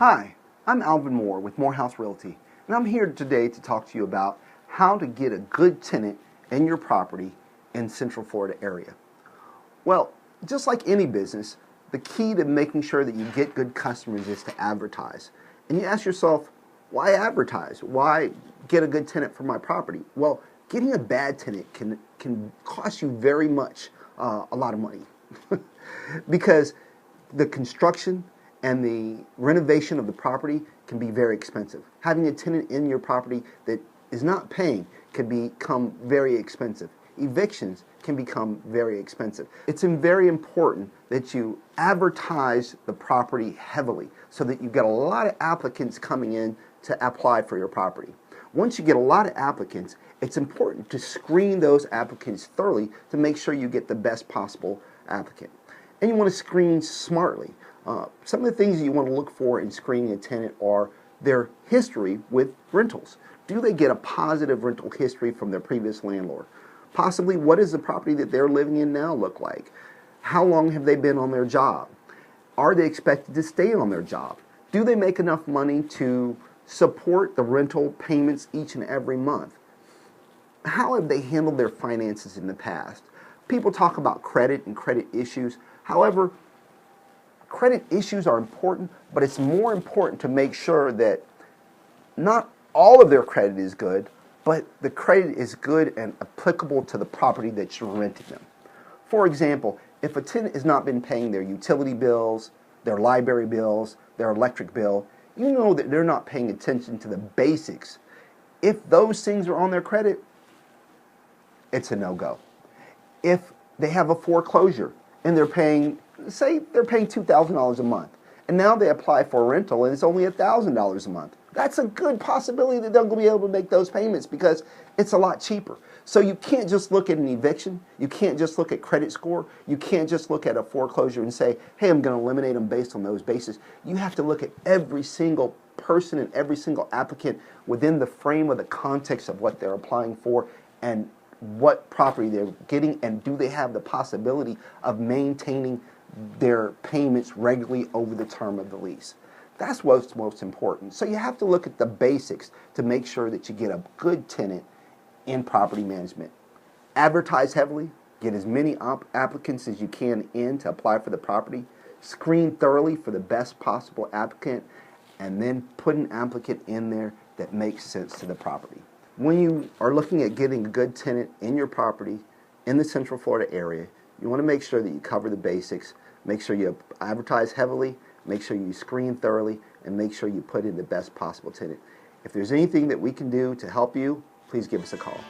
Hi, I'm Alvin Moore with MoreHouse Realty, and I'm here today to talk to you about how to get a good tenant in your property in Central Florida area. Well, just like any business, the key to making sure that you get good customers is to advertise. And you ask yourself, why advertise? Why get a good tenant for my property? Well, getting a bad tenant can cost you very much, a lot of money. Because the construction and the renovation of the property can be very expensive. Having a tenant in your property that is not paying can become very expensive. Evictions can become very expensive. It's very important that you advertise the property heavily so that you get a lot of applicants coming in to apply for your property. Once you get a lot of applicants, it's important to screen those applicants thoroughly to make sure you get the best possible applicant. And you want to screen smartly. Some of the things you want to look for in screening a tenant are their history with rentals. Do they get a positive rental history from their previous landlord? Possibly, what does the property that they're living in now look like? How long have they been on their job? Are they expected to stay on their job? Do they make enough money to support the rental payments each and every month? How have they handled their finances in the past? People talk about credit and credit issues. However, credit issues are important, but it's more important to make sure that not all of their credit is good, but the credit is good and applicable to the property that you're renting them. For example, if a tenant has not been paying their utility bills, their library bills, their electric bill, you know that they're not paying attention to the basics. If those things are on their credit, it's a no-go. If they have a foreclosure and they're paying, say they're paying $2,000 a month, and now they apply for a rental and it's only $1,000 a month, that's a good possibility that they'll be able to make those payments because it's a lot cheaper. So you can't just look at an eviction, you can't just look at credit score, you can't just look at a foreclosure and say, hey, I'm going to eliminate them based on those bases. You have to look at every single person and every single applicant within the frame of the context of what they're applying for and what property they're getting, and do they have the possibility of maintaining their payments regularly over the term of the lease. That's what's most important. So you have to look at the basics to make sure that you get a good tenant in property management. Advertise heavily, get as many applicants as you can in to apply for the property, screen thoroughly for the best possible applicant, and then put an applicant in there that makes sense to the property. When you are looking at getting a good tenant in your property in the Central Florida area, you want to make sure that you cover the basics, make sure you advertise heavily, make sure you screen thoroughly, and make sure you put in the best possible tenant. If there's anything that we can do to help you, please give us a call.